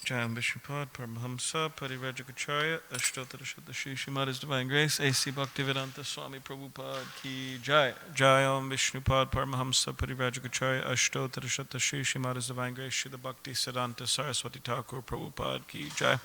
Jayam Vishnupad, Paramahamsa, Parivrajagacharya, Ashtotara Shri Srimad His Divine Grace, A.C. Bhaktivedanta Swami Prabhupada Ki Jai. Jayam Vishnupad, Paramahamsa, Parivrajagacharya, Ashtotara Shri Srimad His Divine Grace, Srila Bhakti Siddhanta Saraswati Thakur Prabhupada Ki Jai.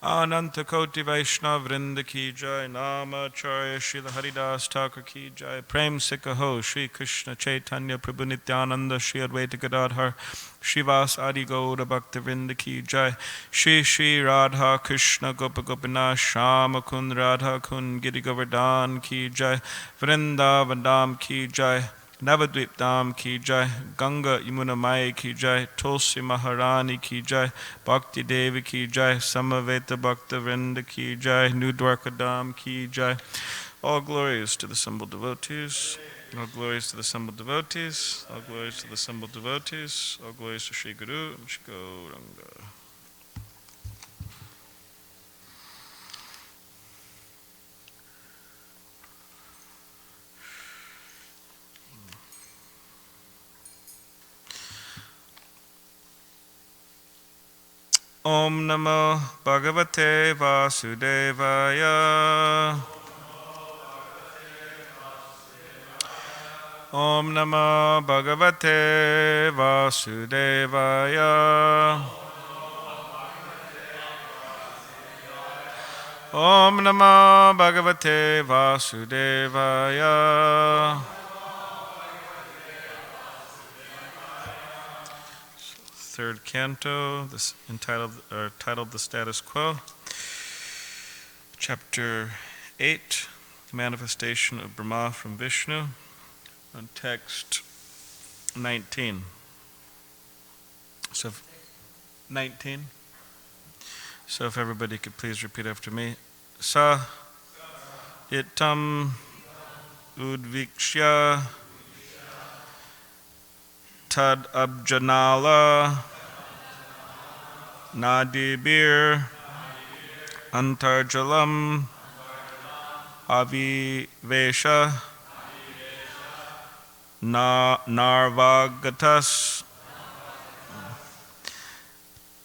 Ananta Koti Vaishnav Vrinda Ki Jai, Namacharya Srila Haridas Thakur Ki Jai, Prem Sikaho, Shri Krishna Chaitanya Prabhu Nityananda, Shri Advaita Gadadhar, Shivas Adi Gaura Bhakta Vrinda Ki Jai, Shri Shri Radha Krishna Gopa Gopinath Shama Kun Radha Kun Giri Govardhan Ki Jai, Vrindavandam Ki Jai, Navadvip Dham Ki Jai, Ganga Yamuna Mai Ki Jai, Tulsi Maharani Ki Jai, Bhakti Devi Ki Jai, Samaveta Bhakta Vrinda Ki Jai, New Dwarka Dham Ki Jai. All glories to the assembled devotees. All glories to the assembled devotees. All glories to the assembled devotees. All glories to Sri Guru and Sri Gauranga. Om Namo Bhagavate Vasudevaya. Om Namo Bhagavate Vasudevaya. Om Namo Bhagavate Vasudevaya. Third canto, this titled The Status Quo. Chapter 8, The Manifestation of Brahma from Vishnu. On text 19. So, 19. So if everybody could please repeat after me. Sa itam udvikshya tad abjanala nadibir antarjalam avivesha narvagatas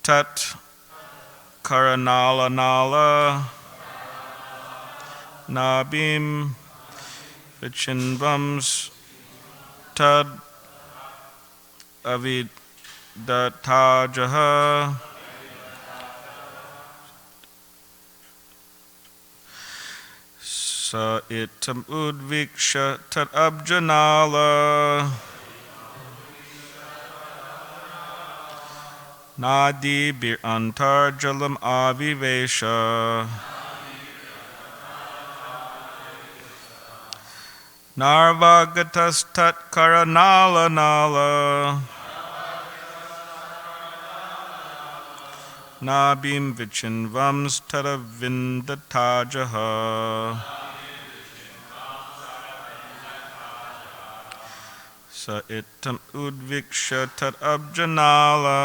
tat karanala nala nabim vichinvams tad avidatajaha sa itam udviksha tat abjanala nadi bir antarjalam avivesha narvagatas tat karanala nala nabim vichinvams tadavindatajaha sa itam udviksha tat abjanala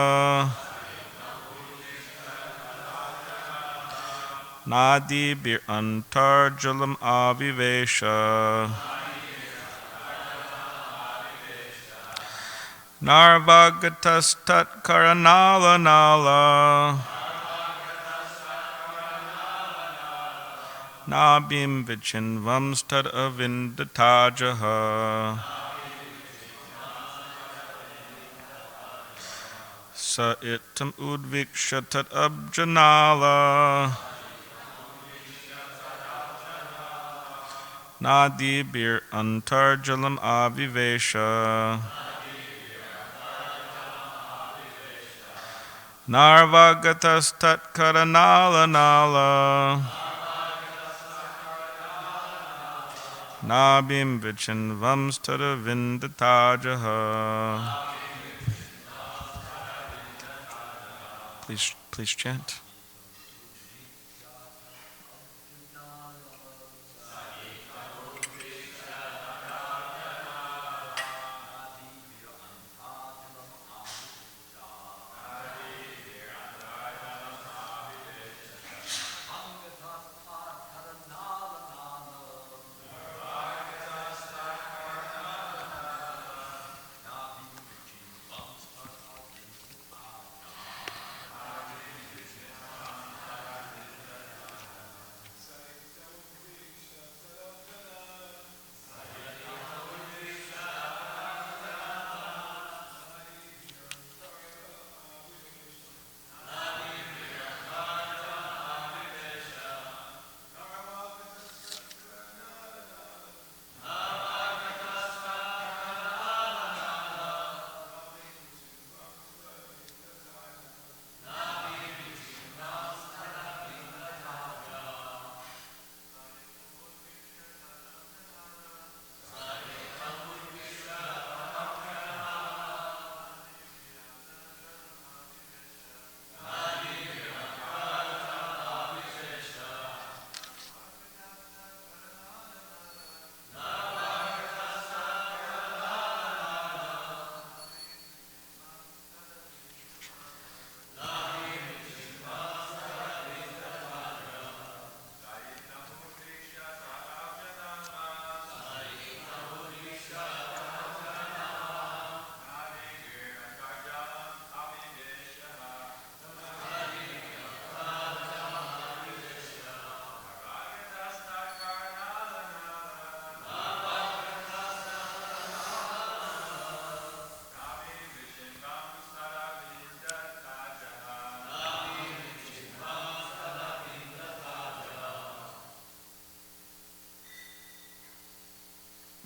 nadi bir antarjalam avivesha narvagatas tat karanala nala nabim vichinvams tad avindatajaha sa itam udviksha tat abjanala nadi bir antarjalam avivesha narvagatas tat karanala nala nabim vichinvams tadavindatajaha. Please chant.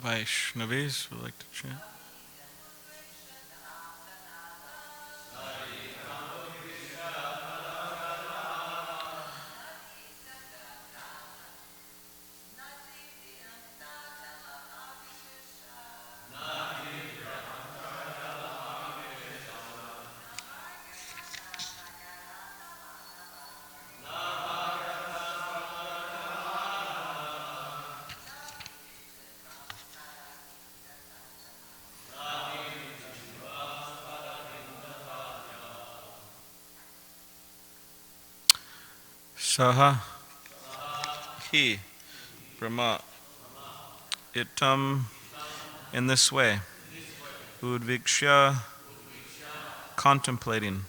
Vaishnavis would like to chant. Saha He Brahma Itam in this way Udvikshya contemplating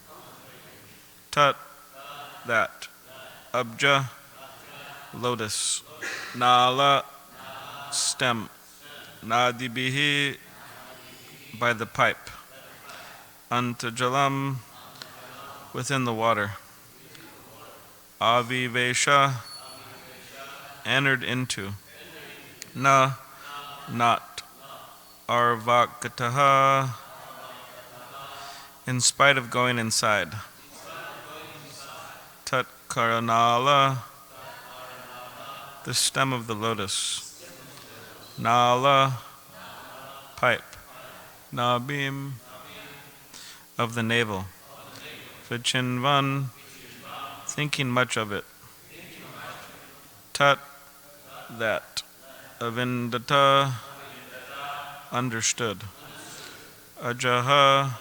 Tat that Abja lotus Nala stem Nadibihi by the pipe Antajalam within the water Avivesha entered into Na not Arvakataha in spite of going inside Tat Karanala the stem of the lotus Nala pipe Nabim of the navel Vichinvan thinking much of it Tat that Avindata understood Ajaha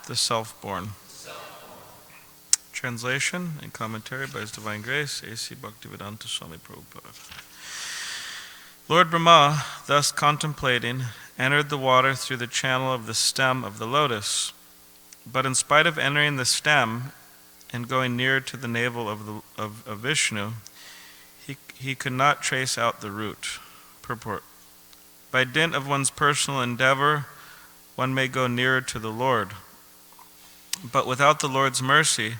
the self-born. Translation and commentary by His Divine Grace A.C. Bhaktivedanta Swami Prabhupada. Lord Brahma, thus contemplating, entered the water through the channel of the stem of the lotus. But in spite of entering the stem and going near to the navel of Vishnu, he could not trace out the root. Purport. By dint of one's personal endeavor, one may go nearer to the Lord. But without the Lord's mercy,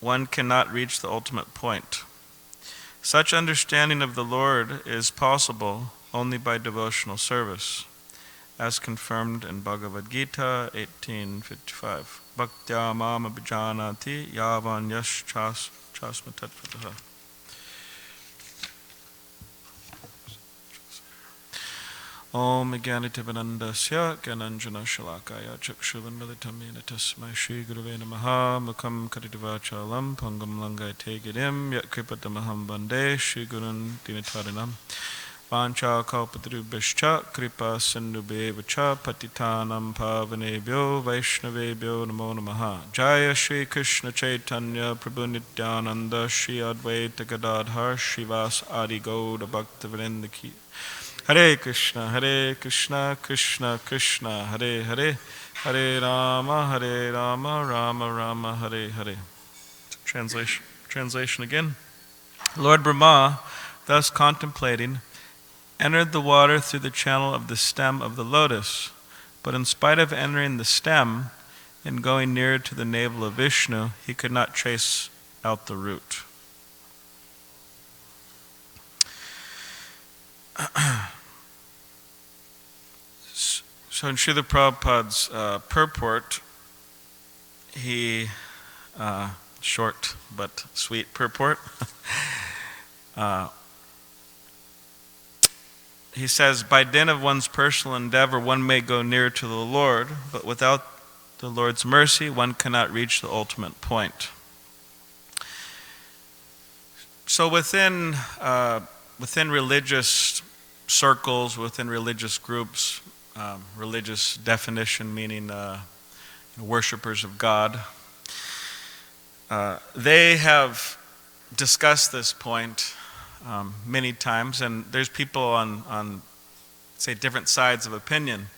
one cannot reach the ultimate point. Such understanding of the Lord is possible only by devotional service, as confirmed in Bhagavad Gita 18:55. Bhaktya mam abhijanati yavan yash chasma tattvataha. Om Jnanitivanandasya Gyananjana Shalakaya Chakshuvandalitam Yena Tasmai Shri Guruve Namaha Mukam Kadidvachalam Pangam Langai Tegidim Yat Kripatamaham Bande Shri Gurun Dinatarinam Vancha Kalpatarubhascha Kripa Sindhubhevacha Patitanam Pavanebhyo Vaishnavebhyo Namo Namaha Jaya Shri Krishna Chaitanya Prabhu Nityananda Shri Advaita Gadadhar Shivas Adi Gauda Bhaktivedanta Ki Hare Krishna, Krishna Krishna, Hare Hare, Hare Rama, Rama Rama, Hare Hare. Translation again. Lord Brahma, thus contemplating, entered the water through the channel of the stem of the lotus, but in spite of entering the stem and going near to the navel of Vishnu, he could not trace out the root. So in Srila Prabhupada's purport, he, short but sweet purport, he says, by dint of one's personal endeavor, one may go near to the Lord, but without the Lord's mercy, one cannot reach the ultimate point. So within religious circles, within religious groups, religious definition meaning worshippers of God, they have discussed this point many times, and there's people on say different sides of opinion.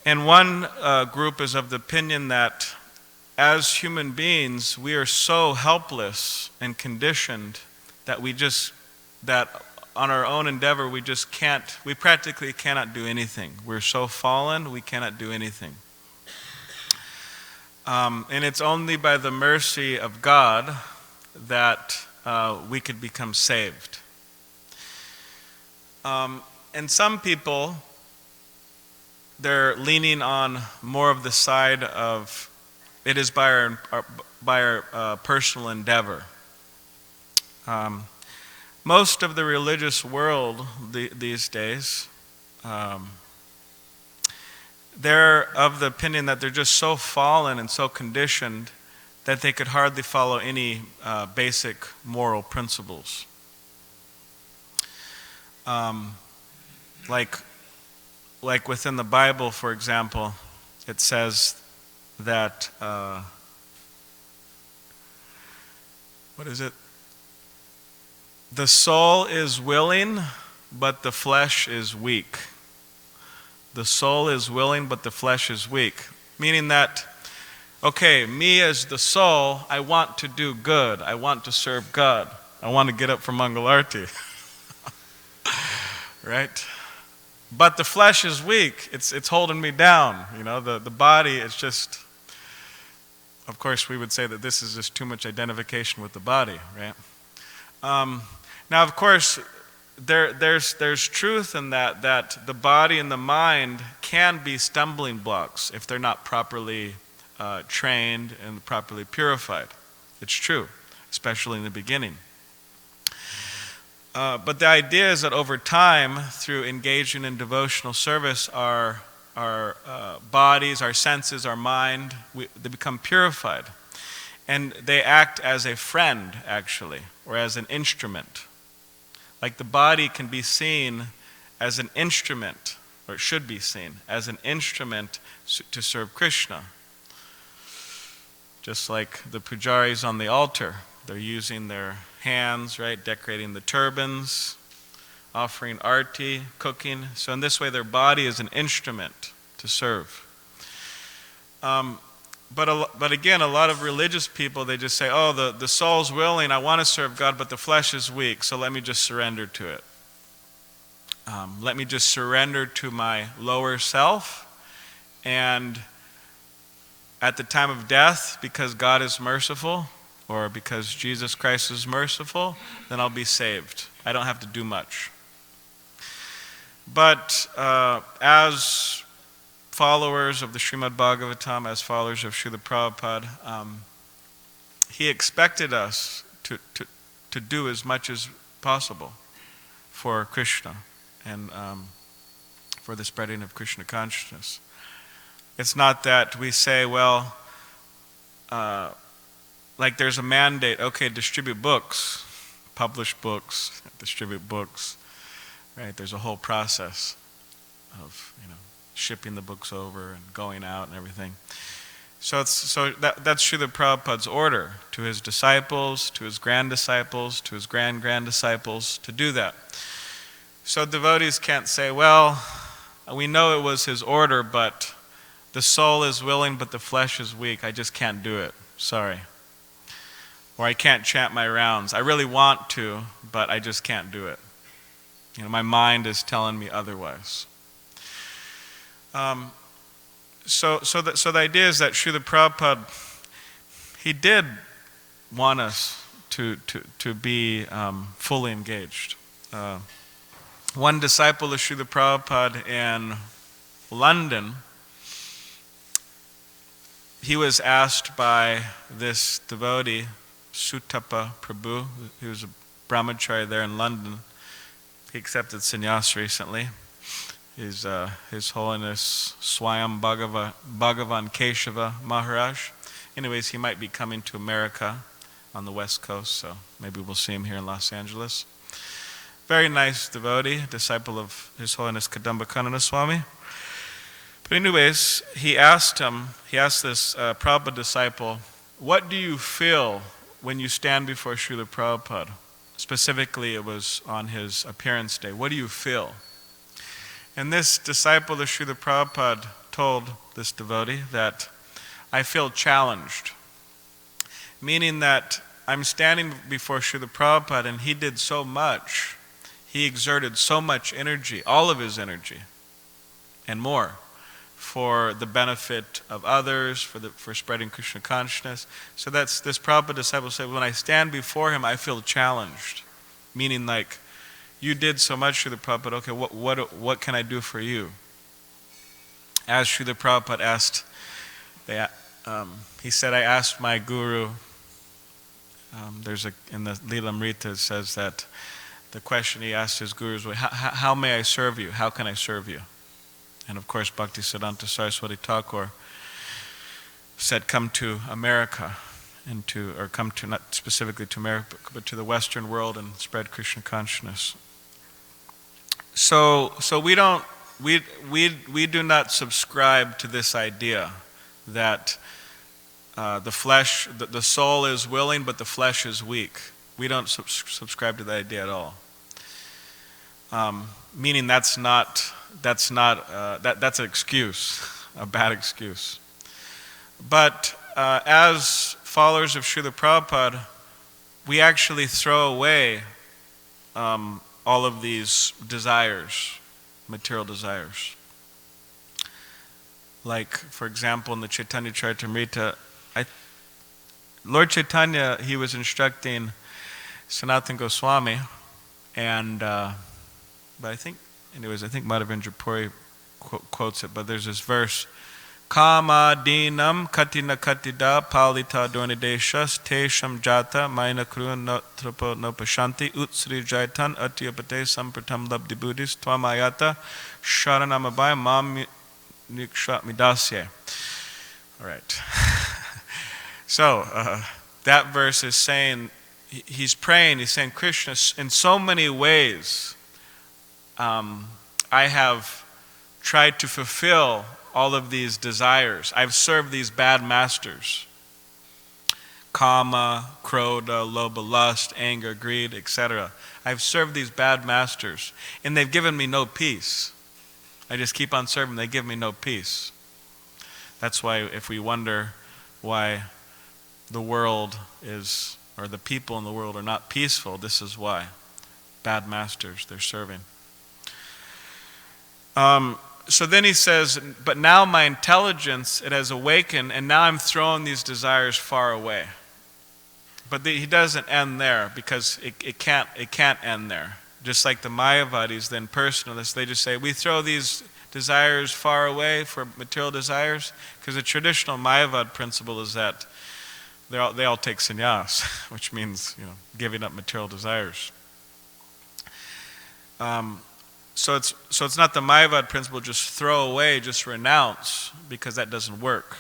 And one group is of the opinion that as human beings we are so helpless and conditioned that on our own endeavor, we practically cannot do anything. We're so fallen, we cannot do anything. And it's only by the mercy of God that we could become saved. And some people, they're leaning on more of the side of it is by our personal endeavor. Most of the religious world these days, they're of the opinion that they're just so fallen and so conditioned that they could hardly follow any basic moral principles. Like within the Bible, for example, it says that, what is it? The soul is willing, but the flesh is weak. The soul is willing, but the flesh is weak. Meaning that, okay, me as the soul, I want to do good. I want to serve God. I want to get up for Mangal Arti. Right? But the flesh is weak. It's holding me down. You know, the body is just, of course, we would say that this is just too much identification with the body, right? Now, of course, there's truth in that the body and the mind can be stumbling blocks if they're not properly trained and properly purified. It's true, especially in the beginning. But the idea is that over time, through engaging in devotional service, our bodies, our senses, our mind, they become purified. And they act as a friend, actually, or as an instrument. Like the body can be seen as an instrument, or it should be seen as an instrument to serve Krishna. Just like the pujaris on the altar, they're using their hands, right, decorating the turbans, offering arti, cooking. So in this way, their body is an instrument to serve. But again, a lot of religious people, they just say, oh, the soul's willing, I want to serve God, but the flesh is weak, so let me just surrender to it. Let me just surrender to my lower self, and at the time of death, because God is merciful, or because Jesus Christ is merciful, then I'll be saved. I don't have to do much. But as followers of the Srimad Bhagavatam, as followers of Srila Prabhupada, he expected us to do as much as possible for Krishna and for the spreading of Krishna consciousness. It's not that we say, well, like there's a mandate, okay, distribute books, publish books, distribute books, right? There's a whole process of, shipping the books over and going out and everything. So that's Srila Prabhupada's order to his disciples, to his grand-disciples, to his grand-grand-disciples to do that. So devotees can't say, well, we know it was his order, but the soul is willing, but the flesh is weak. I just can't do it. Sorry. Or I can't chant my rounds. I really want to, but I just can't do it. My mind is telling me otherwise. So the idea is that Srila Prabhupada, he did want us to be fully engaged. One disciple of Srila Prabhupada in London, he was asked by this devotee, Balarama Prabhu, who was a brahmachari there in London. He accepted sannyas recently. His Holiness Swayam Bhagavan Keshava Maharaj. Anyways, he might be coming to America on the West Coast, so maybe we'll see him here in Los Angeles. Very nice devotee, disciple of His Holiness Kadamba Kanana Swami. But anyways, he asked this Prabhupada disciple, what do you feel when you stand before Srila Prabhupada? Specifically, it was on his appearance day. What do you feel? And this disciple of Srila Prabhupada told this devotee that I feel challenged. Meaning that I'm standing before Srila Prabhupada and he did so much. He exerted so much energy, all of his energy, and more, for the benefit of others, for spreading Krishna consciousness. So this Prabhupada disciple said, when I stand before him, I feel challenged. Meaning like, you did so much, Srila Prabhupada, okay, what can I do for you? As Srila Prabhupada asked, he said, I asked my guru, in the Lilamrita it says that the question he asked his gurus was, how may I serve you? How can I serve you? And of course, Bhaktisiddhanta Saraswati Thakur said, come to America, or come to, not specifically to America, but to the Western world and spread Krishna consciousness. So we do not subscribe to this idea that the soul is willing, but the flesh is weak. We don't subscribe to that idea at all. Meaning that's an excuse, a bad excuse. But as followers of Srila Prabhupada, we actually throw away all of these desires, material desires. Like, for example, in the Chaitanya Charitamrita, Lord Chaitanya, he was instructing Sanatana Goswami, and but I think Madhavendra Puri quotes it, but there's this verse, Kama dinam katina katida palita donideshas tesham jata maina kruan notrapo nopashanti utsri jaitan atyapate sampratam labdi buddhis twamayata sharanamabhaya mam nikshat midasye. All right. So, that verse is saying, he's praying, he's saying, Krishna, in so many ways, I have tried to fulfill all of these desires. I've served these bad masters. Kama, Krodha, Lobha, lust, anger, greed, etc. I've served these bad masters, and they've given me no peace. I just keep on serving, they give me no peace. That's why if we wonder why the world is, or the people in the world are not peaceful, this is why. Bad masters they're serving. So then he says, but now my intelligence, it has awakened, and now I'm throwing these desires far away. But he doesn't end there, because it can't end there. Just like the Mayavadis, the impersonalists, they just say, we throw these desires far away for material desires, because the traditional Mayavad principle is that they all take sannyas, which means, giving up material desires. So it's not the Mayavad principle, just throw away, just renounce, because that doesn't work.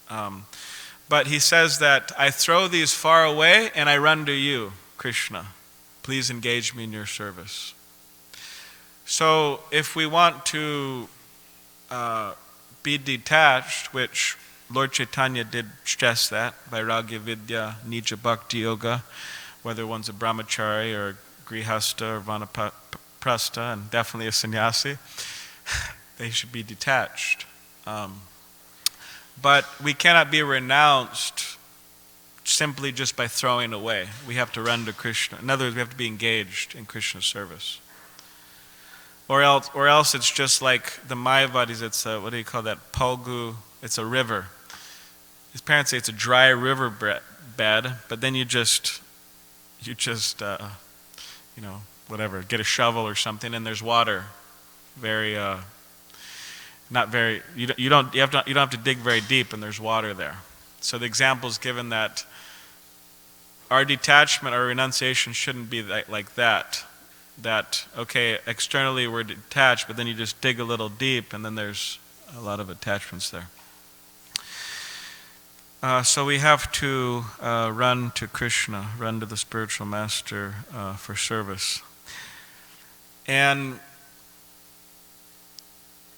But he says that I throw these far away and I run to you, Krishna. Please engage me in your service. So if we want to be detached, which Lord Chaitanya did stress that, Vairagya Vidya, Nija Bhakti Yoga, whether one's a brahmachari or a grihastha or vanaprastha, and definitely a sannyasi, they should be detached. But we cannot be renounced simply just by throwing away. We have to run to Krishna. In other words, we have to be engaged in Krishna's service. Or else it's just like the Mayavadis, it's what do you call that? Palgu, it's a river. His parents say it's a dry river bed, but then you just whatever, get a shovel or something, and there's water. Very, not very. You don't have to dig very deep, and there's water there. So the example is given that our detachment, our renunciation shouldn't be like that. That, okay, externally we're detached, but then you just dig a little deep, and then there's a lot of attachments there. So we have to run to Krishna, run to the spiritual master for service. And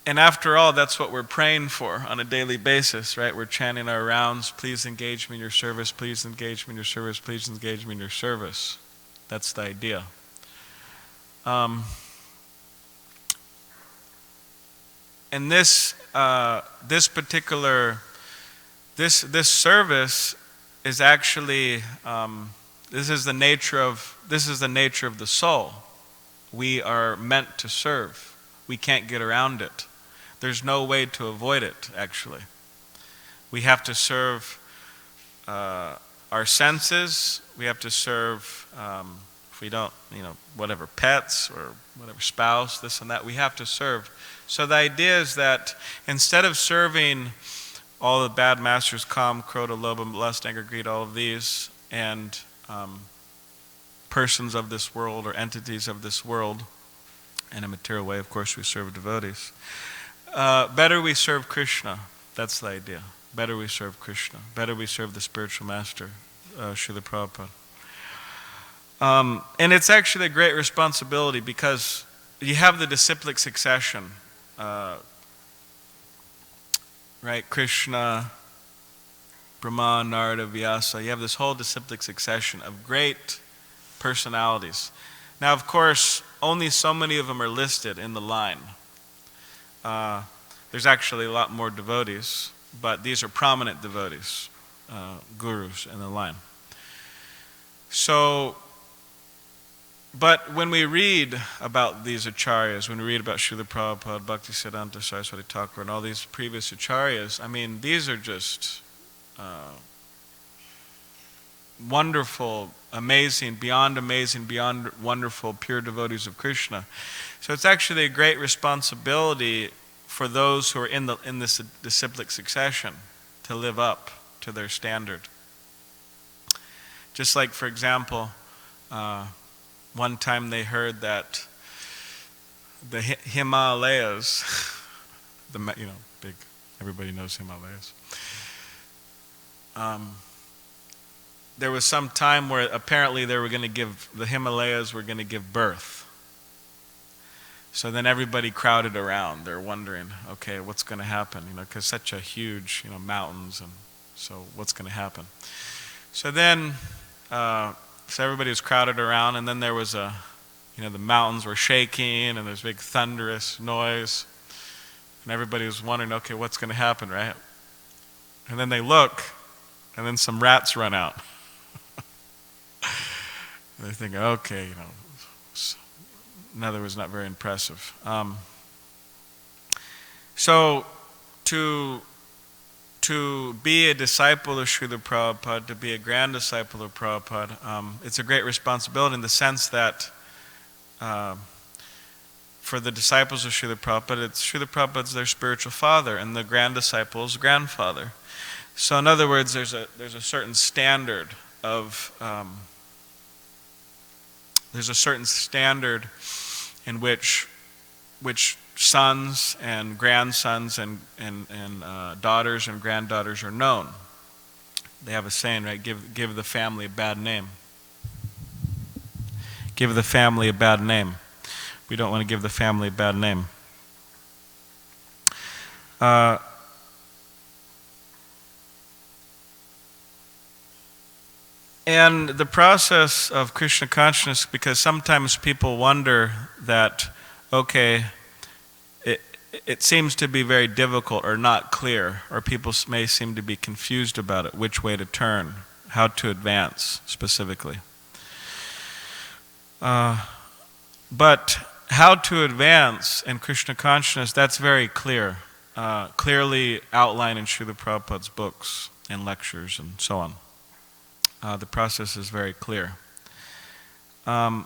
after all, that's what we're praying for on a daily basis, right? We're chanting our rounds, please engage me in your service, please engage me in your service, please engage me in your service. That's the idea. And this particular this service is actually this is the nature of the soul. We are meant to serve. We can't get around it. There's no way to avoid it, actually. We have to serve our senses. We have to serve If we don't, whatever, pets or whatever, spouse, this and that, we have to serve. So the idea is that instead of serving all the bad masters, Kam, Krodha, Lobha, lust, anger, greed, all of these, and persons of this world or entities of this world, in a material way, of course, we serve devotees. Better we serve Krishna. That's the idea. Better we serve Krishna. Better we serve the spiritual master, Srila Prabhupada. And it's actually a great responsibility because you have the disciplic succession. Right? Krishna, Brahma, Narada, Vyasa. You have this whole disciplic succession of great personalities. Now, of course, only so many of them are listed in the line. There's actually a lot more devotees, but these are prominent devotees, gurus in the line. So, but when we read about these acharyas, when we read about Srila Prabhupada, Bhaktisiddhanta Saraswati Thakur, and all these previous acharyas, I mean, these are just wonderful, amazing, beyond wonderful, pure devotees of Krishna. So it's actually a great responsibility for those who are in this disciplic succession to live up to their standard. Just like, for example, one time they heard that the Himalayas, big, everybody knows Himalayas. There was some time where apparently the Himalayas were going to give birth. So then everybody crowded around. They're wondering, okay, what's going to happen? Because such a huge, mountains, and so what's going to happen? So then, so everybody was crowded around, and then there was the mountains were shaking, and there's big thunderous noise, and everybody was wondering, okay, what's going to happen, right? And then they look, and then some rats run out. They're thinking, okay, in other words, not very impressive. So to be a disciple of Srila Prabhupada, to be a grand disciple of Prabhupada, it's a great responsibility in the sense that for the disciples of Srila Prabhupada, Srila Prabhupada's their spiritual father, and the grand disciple's grandfather. So in other words, there's a certain standard of in which sons and grandsons and daughters and granddaughters are known. They have a saying, right? Give the family a bad name. Give the family a bad name. We don't want to give the family a bad name. And the process of Krishna consciousness, because sometimes people wonder that, okay, it seems to be very difficult or not clear, or people may seem to be confused about it, which way to turn, how to advance specifically. But how to advance in Krishna consciousness, that's very clear, clearly outlined in Srila Prabhupada's books and lectures and so on. The process is very clear. But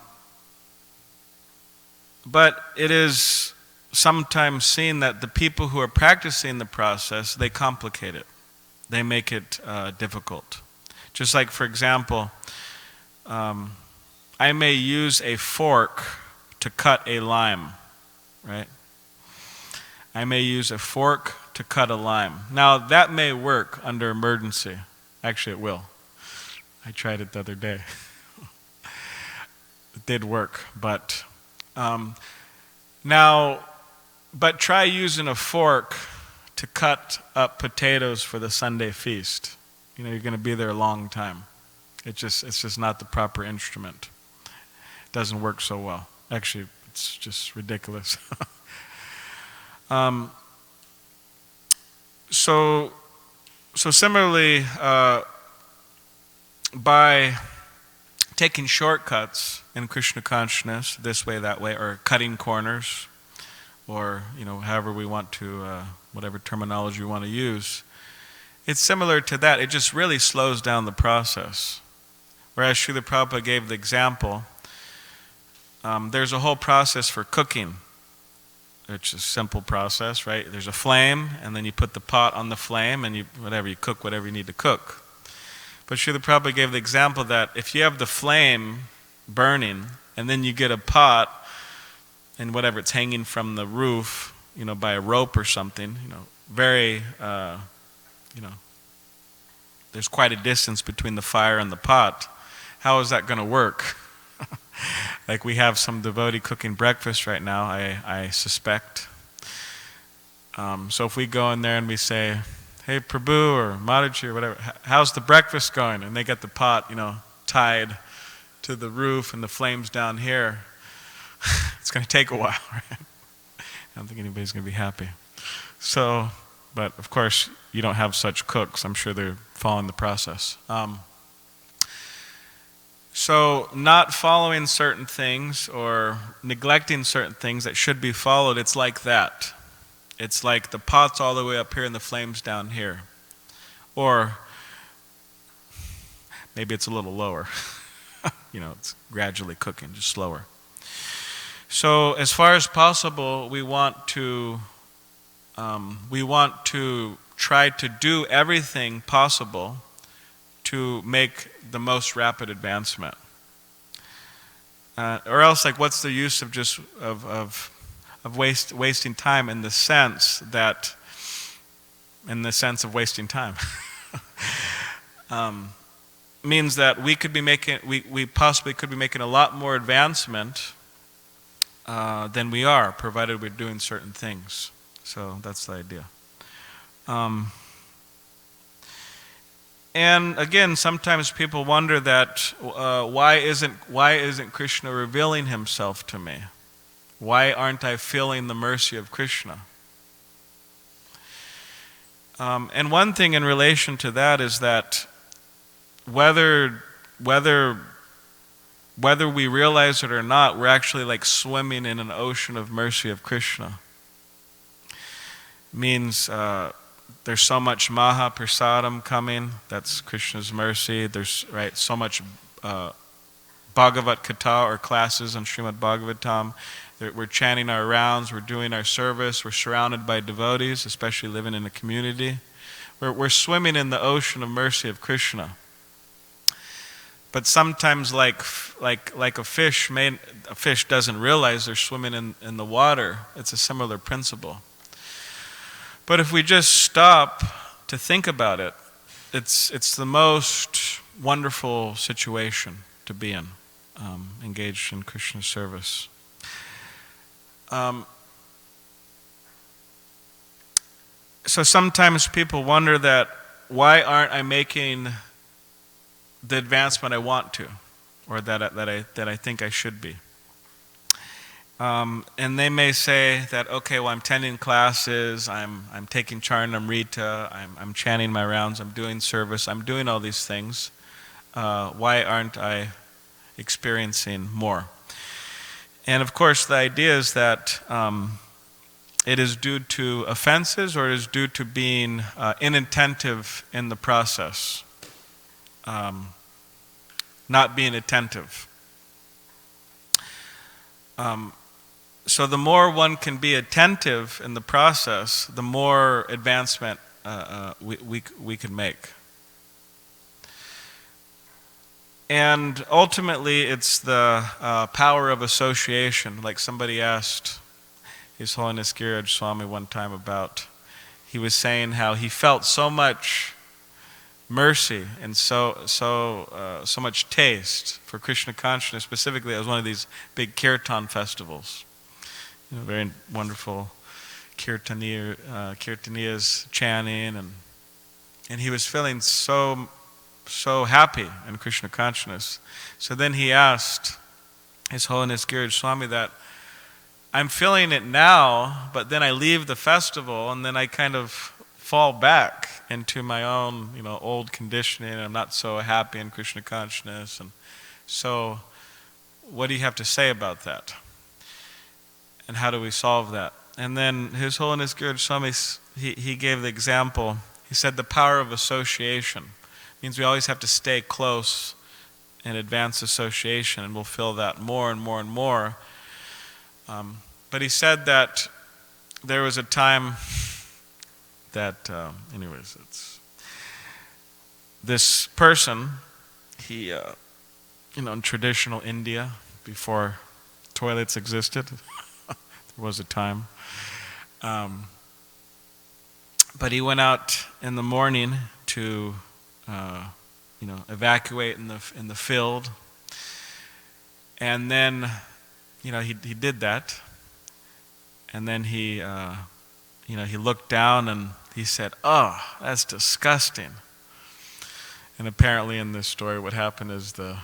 it is sometimes seen that the people who are practicing the process, they complicate it. They make it difficult. Just like, for example, I may use a fork to cut a lime, right? I may use a fork to cut a lime. Now, that may work under emergency. Actually, it will. I tried it the other day. It did work, but but try using a fork to cut up potatoes for the Sunday feast. You're going to be there a long time. It's just not the proper instrument. It doesn't work so well. Actually, it's just ridiculous. So similarly, by taking shortcuts in Krishna consciousness, this way, that way, or cutting corners, or however we want to, whatever terminology we want to use, it's similar to that. It just really slows down the process. Whereas Srila Prabhupada gave the example there's a whole process for cooking. It's a simple process, right? There's a flame, and then you put the pot on the flame, and you cook whatever you need to cook. But Srila Prabhupada gave the example that if you have the flame burning, and then you get a pot, and whatever, it's hanging from the roof, by a rope or something, very, there's quite a distance between the fire and the pot. How is that going to work? Like we have some devotee cooking breakfast right now, I suspect. So if we go in there and we say, hey Prabhu or Mataji or whatever, how's the breakfast going? And they get the pot, tied to the roof and the flames down here. It's going to take a while, right? I don't think anybody's going to be happy. So, but of course, you don't have such cooks. I'm sure they're following the process. So not following certain things or neglecting certain things that should be followed, it's like that. It's like the pot's all the way up here and the flame's down here. Or maybe it's a little lower. It's gradually cooking, just slower. So as far as possible, we want to try to do everything possible to make the most rapid advancement. Or else, like, what's the use of just wasting time in the sense of wasting time? Means that we possibly could be making a lot more advancement than we are, provided we're doing certain things. So that's the idea. And again, sometimes people wonder that why isn't Krishna revealing himself to me? Why aren't I feeling the mercy of Krishna? And one thing in relation to that is that whether we realize it or not, we're actually like swimming in an ocean of mercy of Krishna. Means there's so much Maha Prasadam coming, that's Krishna's mercy. There's so much Bhagavat Katha or classes on Srimad Bhagavatam. We're chanting our rounds, we're doing our service, we're surrounded by devotees, especially living in a community. We're swimming in the ocean of mercy of Krishna. But sometimes like a fish doesn't realize they're swimming in the water. It's a similar principle. But if we just stop to think about it, it's the most wonderful situation to be in, engaged in Krishna's service. So sometimes people wonder that why aren't I making the advancement I want to, or that I think I should be. And they may say that, okay, well, I'm attending classes, I'm taking Charanamrita, I'm chanting my rounds, I'm doing service, I'm doing all these things. Why aren't I experiencing more? And of course, the idea is that it is due to offenses, or it is due to being inattentive in the process, not being attentive. So the more one can be attentive in the process, the more advancement we can make. And ultimately, it's the power of association. Like somebody asked His Holiness Giriraj Swami one time about, he was saying how he felt so much mercy and so much taste for Krishna consciousness. Specifically, it was one of these big kirtan festivals. Very wonderful kirtaniyas chanting, and he was feeling so happy in Krishna consciousness. So then he asked His Holiness Giriraj Swami that, I'm feeling it now, but then I leave the festival and then I kind of fall back into my own, old conditioning, and I'm not so happy in Krishna consciousness. And so, what do you have to say about that? And how do we solve that? And then His Holiness Giriraj Swami, he gave the example. He said the power of association means we always have to stay close and advanced association, and we'll feel that more and more and more. But he said that there was a time that, anyways, this person, he, in traditional India, before toilets existed, there was a time. But he went out in the morning to, evacuate in the field, and then, he did that, and then he looked down and he said, "Oh, that's disgusting." And apparently, in this story, what happened is the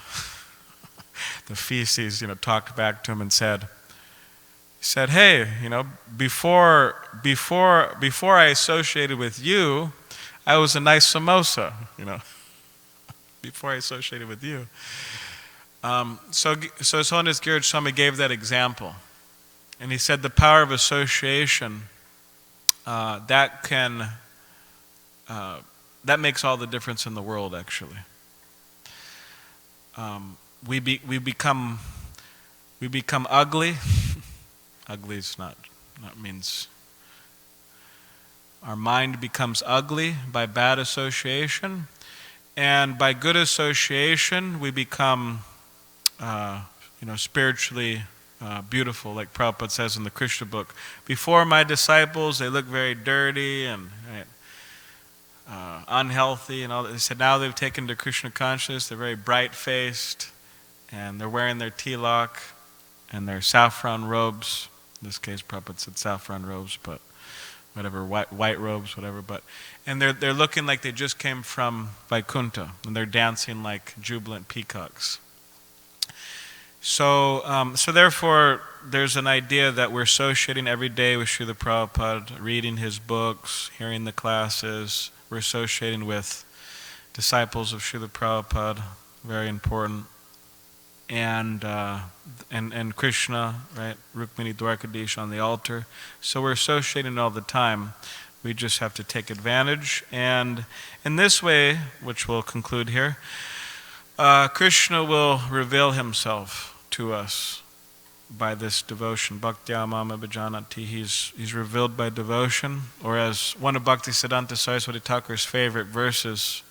feces, talked back to him and said, "Hey, before I associated with you, I was a nice samosa, before I associated with you." So His Holiness Giraj Swami gave that example, and he said the power of association that makes all the difference in the world. Actually, we become ugly. Ugly is not means our mind becomes ugly by bad association, and by good association we become spiritually beautiful, like Prabhupada says in the Krishna book. Before my disciples, they look very dirty and unhealthy and all that. They said now they've taken to Krishna consciousness, they're very bright-faced, and they're wearing their tilak and their saffron robes. In this case, Prabhupada said saffron robes, but whatever, white robes, whatever. And they're looking like they just came from Vaikuntha, and they're dancing like jubilant peacocks. So therefore, there's an idea that we're associating every day with Srila Prabhupada, reading his books, hearing the classes. We're associating with disciples of Srila Prabhupada, very important. And Krishna, right? Rukmini Dwarkadish on the altar. So we're associating all the time. We just have to take advantage. And in this way, which we'll conclude here, Krishna will reveal himself to us by this devotion. Bhaktya mama bhajanati. He's revealed by devotion. Or as one of Bhaktisiddhanta Saraswati Thakur's favorite verses,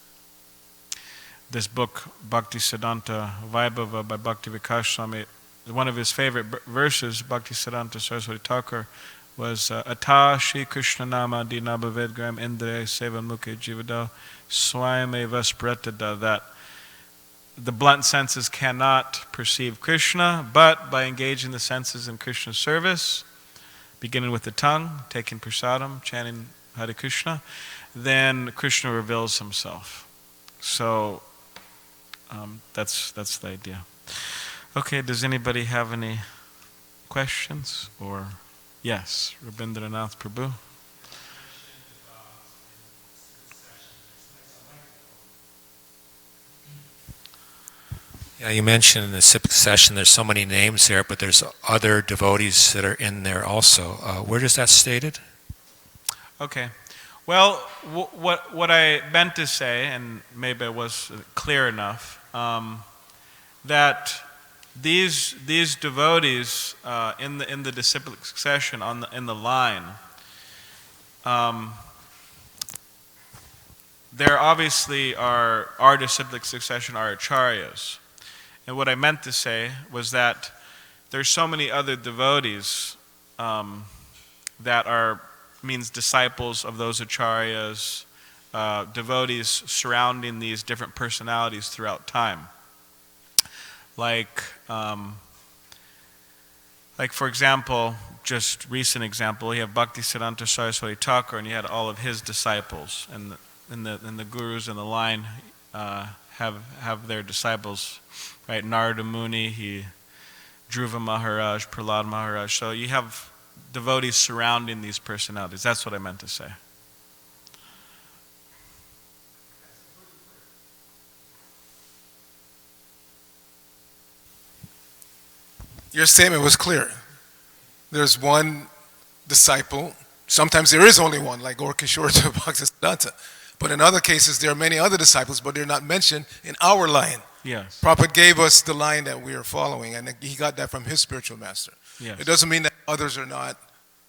this book, Bhaktisiddhanta Vaibhava by Bhakti Vikas Swami, one of his favorite verses, Bhaktisiddhanta Saraswati Thakur, was Ata Shri Krishna Nama Dinabhavedgram Indre Seva Mukhe Jivada Swayameva Spratada, that the blunt senses cannot perceive Krishna, but by engaging the senses in Krishna's service, beginning with the tongue, taking prasadam, chanting Hare Krishna, then Krishna reveals himself. So that's the idea. Okay, does anybody have any questions? Or yes, Rabindranath Prabhu. Yeah, you mentioned in the succession there's so many names there, but there's other devotees that are in there also. Where is that stated? Okay. Well, what I meant to say, and maybe I was clear enough, that these devotees in the disciplic succession in the line, there obviously are our disciplic succession, our acharyas. And what I meant to say was that there's so many other devotees that means disciples of those acharyas, devotees surrounding these different personalities throughout time. Like for example, just recent example, you have Bhaktisiddhanta Saraswati Thakur, and you had all of his disciples, and the gurus in the line have their disciples, right? Narada Muni, Dhruva Maharaj, Prahlad Maharaj. So you have devotees surrounding these personalities. That's what I meant to say. Your statement was clear. There's one disciple. Sometimes there is only one, like Gaur Kishore to Bhaktisiddhanta. But in other cases, there are many other disciples, but they're not mentioned in our line. Yes. Prabhupada gave us the line that we are following, and he got that from his spiritual master. Yes. It doesn't mean that others are not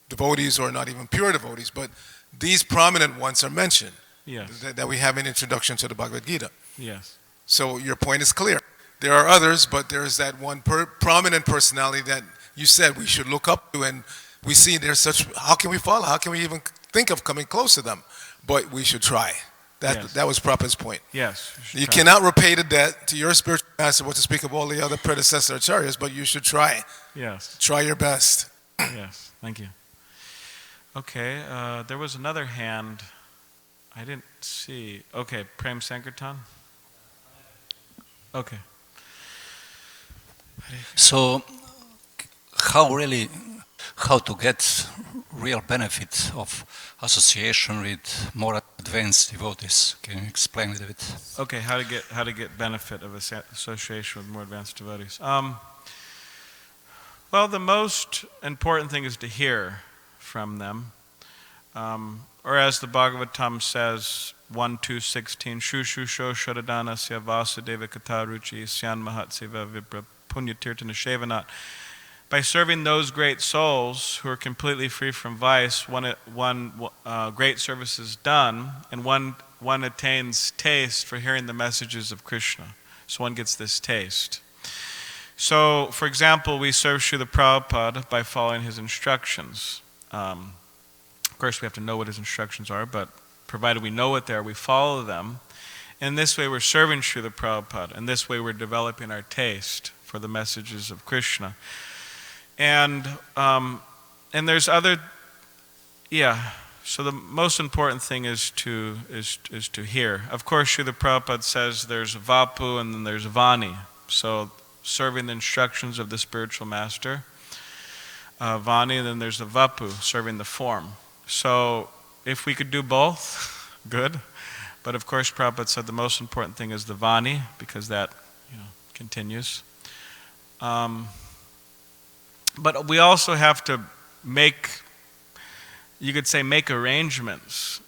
devotees or not even pure devotees, but these prominent ones are mentioned Yes. that we have in Introduction to the Bhagavad Gita. Yes. So your point is clear. There are others, but there's that one prominent personality that you said we should look up to, and we see there's such. How can we follow? How can we even think of coming close to them? But we should try. Yes. That was Prabhupada's point. Yes. You cannot repay the debt to your spiritual master, what to speak of all the other predecessor acharyas, but you should try. Yes. Try your best. Yes. Thank you. Okay. There was another hand. I didn't see. Okay. Prem Sankirtan. Okay. So, how to get real benefit of association with more advanced devotees? Can you explain it a bit? Okay. How to get benefit of association with more advanced devotees? Well, the most important thing is to hear from them. Or as the Bhagavatam says, 1:2:16, Shushu Sho Shadadanasya Vasudeva Kataruchi Syan Mahatseva Vipra Punyatirtana Shevanat. By serving those great souls who are completely free from vice, one great service is done, and one attains taste for hearing the messages of Krishna. So one gets this taste. So, for example, we serve Srila Prabhupada by following his instructions. Of course, we have to know what his instructions are, but provided we know what they are, we follow them. And this way we're serving Srila Prabhupada, and this way we're developing our taste for the messages of Krishna. And there's other, so the most important thing is to hear. Of course, Srila Prabhupada says there's Vapu and then there's Vani. So serving the instructions of the spiritual master, Vani, and then there's the Vapu, serving the form. So if we could do both, good. But of course, Prabhupada said the most important thing is the Vani, because that continues. But we also have to make arrangements,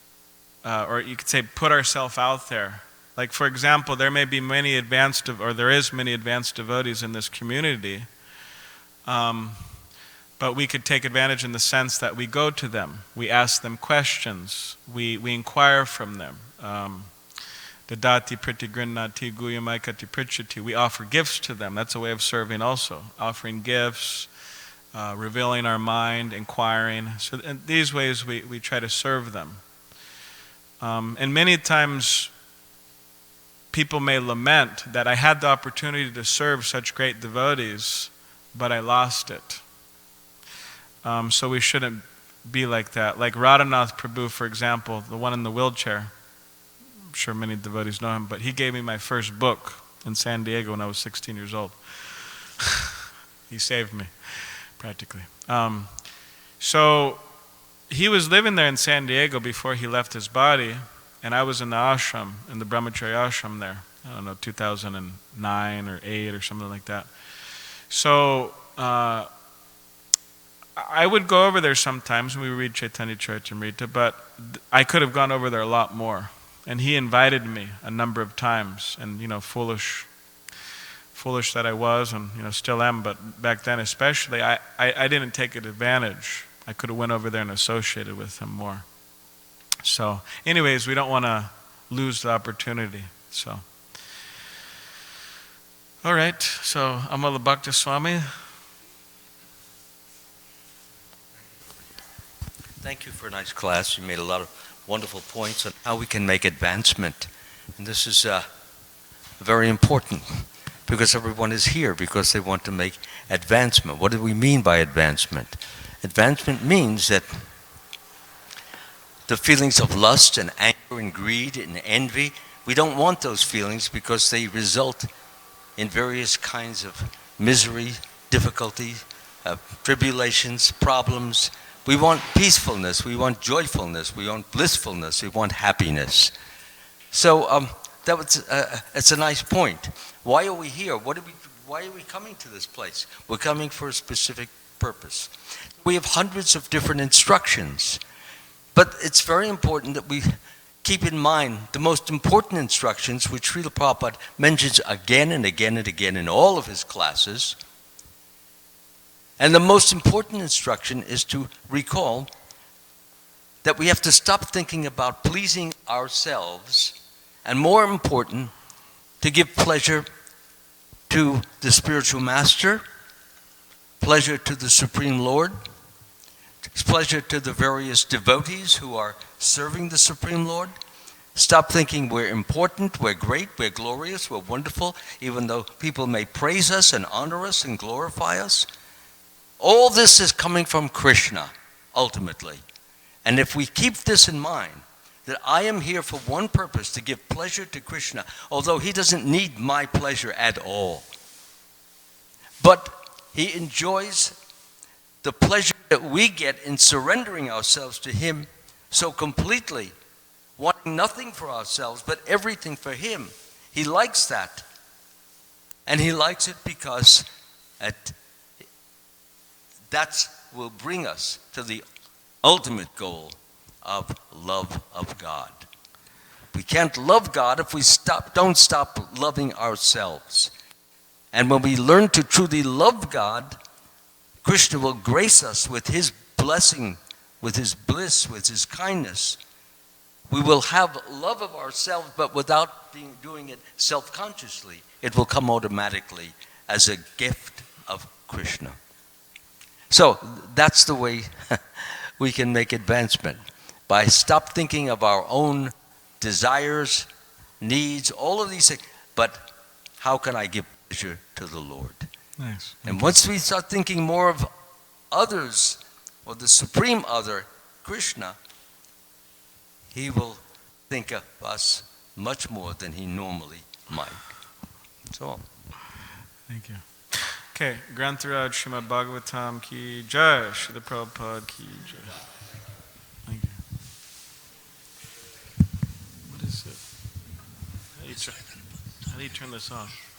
or you could say put ourselves out there. Like, for example, there is many advanced devotees in this community, but we could take advantage in the sense that we go to them, we ask them questions, we inquire from them. Dadati pratigrinati guyamaikati prichati. We offer gifts to them. That's a way of serving also. Offering gifts, revealing our mind, inquiring. So in these ways we try to serve them. And many times people may lament that I had the opportunity to serve such great devotees, but I lost it. So we shouldn't be like that. Like Radhanath Prabhu, for example, the one in the wheelchair. I'm sure many devotees know him, but he gave me my first book in San Diego when I was 16 years old. He saved me, practically. So he was living there in San Diego before he left his body, and I was in the ashram, in the brahmachari ashram there. I don't know, 2009 or 8 or something like that. So I would go over there sometimes when we read Chaitanya Charitamrita, but I could have gone over there a lot more. And he invited me a number of times, and foolish that I was, and still am, but back then especially, I didn't take advantage. I could have went over there and associated with him more. So, anyways, we don't want to lose the opportunity. So, all right. So, Amala Bhakta Swami. Thank you for a nice class. You made a lot of wonderful points on how we can make advancement. And this is very important because everyone is here because they want to make advancement. What do we mean by advancement? Advancement means that the feelings of lust and anger and greed and envy, we don't want those feelings because they result in various kinds of misery, difficulty, tribulations, problems. We want peacefulness, we want joyfulness, we want blissfulness, we want happiness. So it's a nice point. Why are we here? Why are we coming to this place? We're coming for a specific purpose. We have hundreds of different instructions, but it's very important that we keep in mind the most important instructions, which Srila Prabhupada mentions again and again and again in all of his classes. And the most important instruction is to recall that we have to stop thinking about pleasing ourselves, and more important, to give pleasure to the spiritual master, pleasure to the Supreme Lord, pleasure to the various devotees who are serving the Supreme Lord. Stop thinking we're important, we're great, we're glorious, we're wonderful, even though people may praise us and honor us and glorify us. All this is coming from Krishna, ultimately. And if we keep this in mind, that I am here for one purpose, to give pleasure to Krishna, although he doesn't need my pleasure at all. But he enjoys the pleasure that we get in surrendering ourselves to him so completely, wanting nothing for ourselves but everything for him. He likes that. And he likes it because that will bring us to the ultimate goal of love of God. We can't love God if we don't stop loving ourselves. And when we learn to truly love God, Krishna will grace us with his blessing, with his bliss, with his kindness. We will have love of ourselves, but without doing it self-consciously. It will come automatically as a gift of Krishna. So that's the way we can make advancement, by stop thinking of our own desires, needs, all of these things, but how can I give pleasure to the Lord? Nice. And once we start thinking more of others, or the supreme other, Krishna, he will think of us much more than he normally might. So, Thank you. Okay, Grantaraj Srimad Bhagavatam ki jai, Srila Prabhupada ki jai. Thank you. What is it? How do you turn this off?